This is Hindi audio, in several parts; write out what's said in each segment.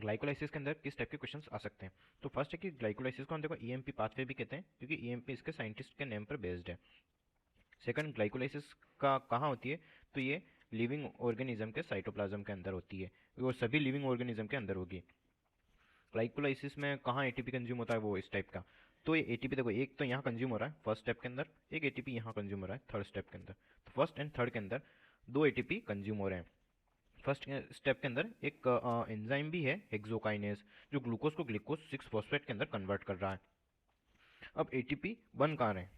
ग्लाइकोलाइसिस के अंदर किस टाइप के क्वेश्चंस आ सकते हैं। तो फर्स्ट है कि ग्लाइकोलाइसिस को हम देखो ईएमपी पाथवे भी कहते हैं, क्योंकि ईएमपी इसके साइंटिस्ट के नेम पर बेस्ड है। सेकंड, ग्लाइकोलाइसिस का कहाँ होती है, तो ये लिविंग ऑर्गेनिज्म के साइटोप्लाज्म के अंदर होती है, और सभी लिविंग ऑर्गेनिज्म के अंदर होगी। ग्लाइकोलाइसिस में कहाँ एटीपी कंज्यूम होता है, वो इस टाइप का। तो ये एटीपी देखो, एक तो यहाँ कंज्यूम हो रहा है फर्स्ट स्टेप के अंदर, एक एटीपी यहाँ कंज्यूम हो रहा है थर्ड स्टेप के अंदर। तो फर्स्ट एंड थर्ड के अंदर दो एटीपी कंज्यूम हो रहे हैं। फर्स्ट स्टेप के अंदर एक एंजाइम भी है हेक्सोकाइनेज, जो ग्लूकोज को ग्लूकोज 6 फॉस्फेट के अंदर कन्वर्ट कर रहा है। अब एटीपी बन कहाँ रहे हैं,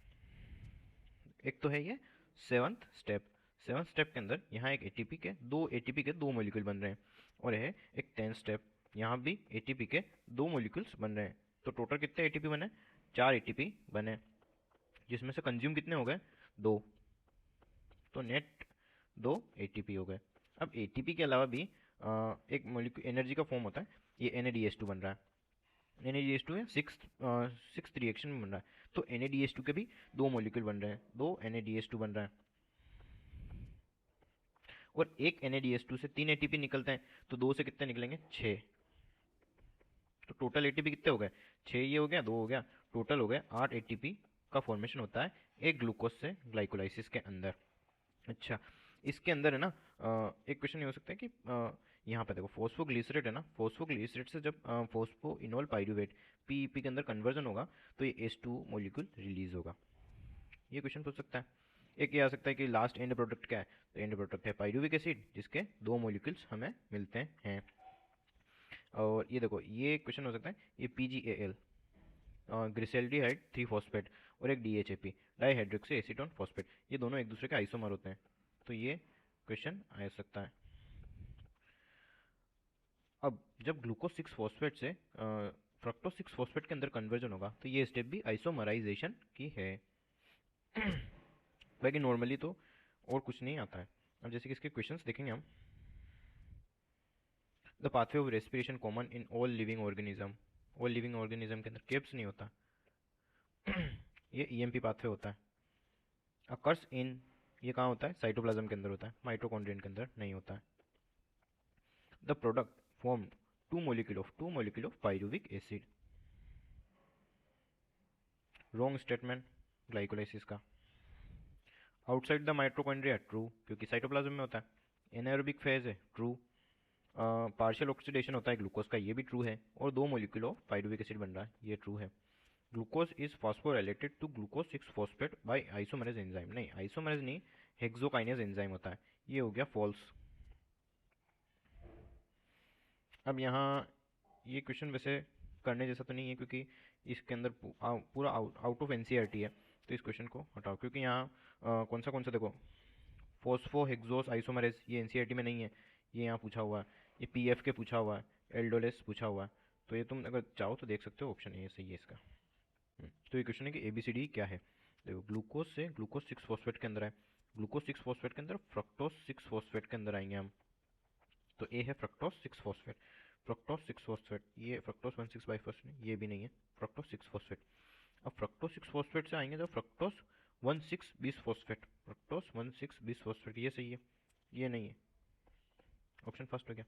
एक तो है ये सेवन्थ स्टेप। सेवन्थ स्टेप के अंदर यहाँ एक एटीपी के दो मॉलिक्यूल बन रहे हैं, और है एक 10th स्टेप, यहाँ भी एटीपी के दो मॉलिक्यूल्स बन रहे हैं। तो टोटल कितने एटीपी बने, 4 एटीपी बने, जिसमें से कंज्यूम कितने हो गए, 2। तो नेट 2 एटीपी हो गए। अब एटीपी के अलावा भी एक मॉलिक्यूल एनर्जी का फॉर्म होता है, ये NADH2 बन रहा है। NADH2 है सिक्स रिएक्शन में बन रहा है। तो NADH2 के भी दो मॉलिक्यूल बन रहे हैं, दो NADH2 बन रहा है, और एक NADH2 से 3 एटीपी निकलते हैं, तो दो से कितने निकलेंगे, 6। तो टोटल एटीपी कितने हो गए, 6 ये हो गया, 2 हो गया, टोटल हो गए 8 एटीपी का फॉर्मेशन होता है एक ग्लूकोज से ग्लाइकोलाइसिस के अंदर। अच्छा, इसके अंदर है ना एक क्वेश्चन ये हो सकता है कि यहाँ पे देखो फॉस्फोग्लिसरेट है ना, फॉस्फोग्लिसरेट से जब फॉस्फो इनोल पाइरूवेट PEP के अंदर कन्वर्जन होगा, तो ये H2 मॉलिक्यूल रिलीज होगा। ये क्वेश्चन पूछ सकता है। एक ये आ सकता है कि लास्ट एंड प्रोडक्ट क्या है, तो एंड प्रोडक्ट है पाइरूविक एसिड, जिसके दो मॉलिक्यूल्स हमें मिलते हैं। और ये देखो ये क्वेश्चन हो सकता है, ये PGAL ग्लिसरॉल्डिहाइड 3 फॉस्फेट और एक DHAP डाइहाइड्रोक्सी एसीटोन फॉस्फेट, ये दोनों एक दूसरे के आइसोमर होते हैं। तो ये क्वेश्चन आ सकता है। अब जब ग्लूकोज 6 फॉस्फेट से फ्रक्टोज 6 फॉस्फेट के अंदर कन्वर्जन होगा, तो ये स्टेप भी आइसोमराइजेशन की है। बाकी नॉर्मली तो और कुछ नहीं आता है। अब जैसे कि इसके क्वेश्चंस देखेंगे हम। The pathway of respiration common in all living organism, all living organism के अंदर केप्स नहीं होता, ये EMP पाथवे होता है। अकर्स इन, ये कहाँ होता है, साइटोप्लाज्म के अंदर होता है, माइटोकॉन्ड्रियन के अंदर नहीं होता है। The product form two molecule of pyruvic acid. Wrong statement glycolysis का। आउटसाइड द माइटोकॉन्ड्रिया ट्रू, क्योंकि साइटोप्लाज्म में होता है। एनारोबिक फेज है, ट्रू। पार्शियल ऑक्सीडेशन होता है ग्लूकोज का, ये भी ट्रू है। और दो मोलिक्यूल ऑफ पाइरुविक एसिड बन रहा है, ये ट्रू है। Glucose is phosphorylated to glucose 6 phosphate by isomerase enzyme, नहीं आइसोमरेज नहीं, हेक्सोकाइनेज एंजाइम होता है, ये हो गया फॉल्स। अब यहाँ ये क्वेश्चन वैसे करने जैसा तो नहीं है, क्योंकि इसके अंदर पूरा आउट ऑफ NCERT है, तो इस क्वेश्चन को हटाओ। क्योंकि यहाँ कौन सा देखो, फोस्फो हेक्सोस आइसोमरेज, ये NCERT में नहीं है, ये यहाँ पूछा हुआ है। ये PF के पूछा हुआ है, एल्डोलेस पूछा हुआ है। तो ये तुम अगर चाहो तो देख सकते हो, ऑप्शन ये सही है इसका। तो ये क्वेश्चन है कि ABCD क्या है। देखो ग्लूकोज से ग्लूकोज 6 फॉस्फेट के अंदर है, ग्लूकोज 6 फॉस्फेट के अंदर फ्रक्टोज 6 फॉस्फेट के अंदर आएंगे हम। तो ए है फ्रक्टोज 6 फॉस्फेट, फ्रक्टोज 6 फॉस्फेट, ये फ्रक्टोज 1,6 बाइफॉस्फेट नहीं, ये भी नहीं है, फ्रक्टोज 6 फॉस्फेट। अब फ्रक्टोज 6 फॉस्फेट से आएंगे तो फ्रक्टोज 1,6 बीस फॉस्फेट, फ्रक्टोज 1,6 बीस फॉस्फेट, ये सही है, ये नहीं है, ऑप्शन फर्स्ट हो गया।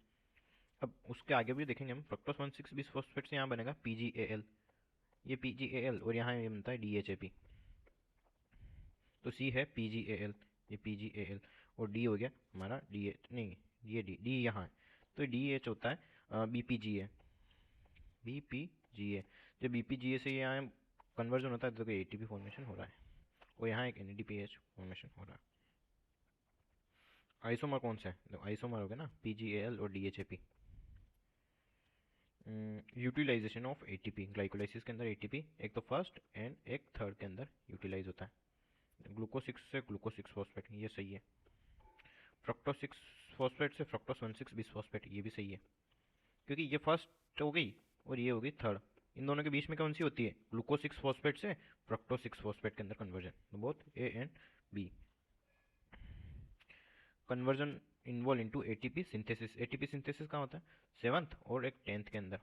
अब उसके आगे भी देखेंगे हम, फ्रक्टोज 1,6 बीस फॉस्फेट से यहाँ बनेगा PGAL, ये PGAL, और यहाँ ये बनता है DHAP। तो C है PGAL, ये PGAL, और D हो गया हमारा DH, नहीं ये D यहाँ है, तो DH होता है BPGA, BPGA। जब BPGA से यहाँ कन्वर्जन होता है तो ATP फॉर्मेशन हो रहा है, और यहाँ एक NADPH फॉर्मेशन हो रहा है। आइसोमर कौन सा है, तो आइसोमर हो गया ना PGAL और DHAP। Utilisation of ATP, glycolysis के अंदर ATP एक तो फर्स्ट एंड एक थर्ड के अंदर यूटिलाइज होता है। ग्लूकोज 6 से ग्लूकोज 6 फॉस्फेट, ये सही है। फ्रक्टोज 6 फॉस्फेट से फ्रक्टोज 1,6 बीस फॉस्फेट, ये भी सही है, क्योंकि ये फर्स्ट हो गई और ये हो गई थर्ड। इन दोनों के बीच में कौन सी होती है, ग्लूकोज 6 फॉस्फेट से फ्रक्टोज 6 फॉस्फेट के अंदर कन्वर्जन, तो both A and B। Conversion involve into ATP synthesis, ATP synthesis कहाँ होता है, 7th और एक 10th के अंदर।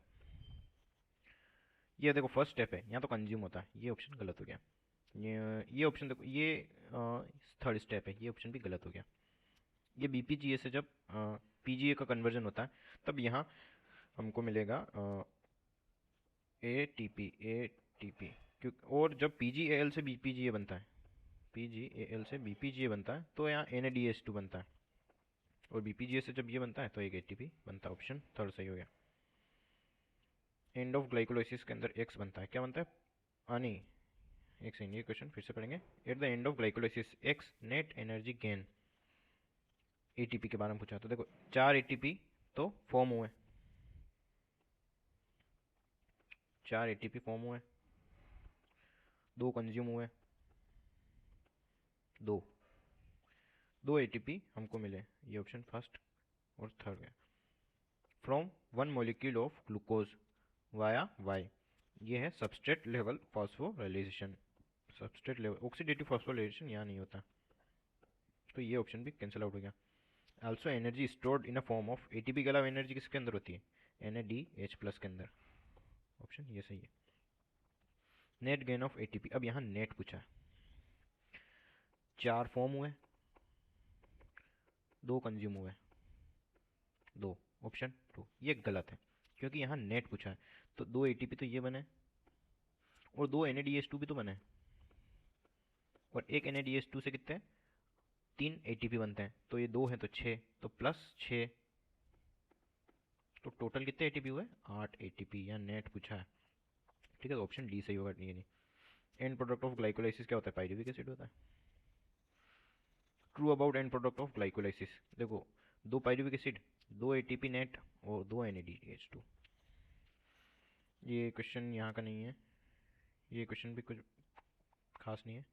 ये देखो फर्स्ट स्टेप है, यहाँ तो कंज्यूम होता है, ये ऑप्शन गलत हो गया। ये ऑप्शन देखो, ये थर्ड स्टेप है, ये ऑप्शन भी गलत हो गया। ये BPGA से जब PGA का कन्वर्जन होता है, तब यहाँ हमको मिलेगा ATP ATP, क्योंकि और जब PgAl से BPGA बनता है, PgAl से BPGA बनता है तो यहाँ NADH2 बनता है, और BPGA से जब ये बनता है तो एक ATP बनता है। ऑप्शन थर्ड सही हो गया। एंड ऑफ ग्लाइकोलाइसिस के अंदर X बनता है, क्या बनता है? नहीं, एक सेकंड, ये क्वेश्चन फिर से पढ़ेंगे। At the end of glycolysis X net energy gain, ATP के बारे में पूछा तो देखो 4 ATP तो फॉर्म हुए, 4 ATP फॉर्म हुए, 2 कंज्यूम हुए, 2 ATP हमको मिले, ये ऑप्शन फर्स्ट और थर्ड है। From 1 molecule of glucose via y, ये है substrate level phosphorylation. Substrate level oxidative phosphorylation यहाँ नहीं होता, तो ये ऑप्शन भी कैंसिल आउट हो गया। Also energy stored in a form of, ATP के अलावा एनर्जी किसके अंदर होती है? NADH+ के अंदर, ऑप्शन ये सही है। नेट गेन ऑफ ATP, अब यहाँ नेट पूछा है, 4 फॉर्म हुए, 2 कंज्यूम हुए, 2, ऑप्शन 2 ये गलत है, क्योंकि यहाँ नेट पूछा है। तो 2 ATP तो ये बने, और 2 NADH2 भी तो बने, और एक NADH2 से कितने 3 ATP बनते हैं, तो ये 2 हैं तो 6, तो +6, तो टोटल कितने ATP हुए? 8 ATP, यहाँ नेट पूछा है। ठीक है, तो ऑप्शन डी सही होगा, ये नहीं। एंड प्रोडक्ट ऑफ ग्लाइकोलाइसिस क्या होता है? पाइरुविक एसिड होता है। True about and product of glycolysis, देखो 2 पाइरुविक एसिड, 2 ATP नेट और 2 NADH2। ये क्वेश्चन यहाँ का नहीं है, ये क्वेश्चन भी कुछ खास नहीं है।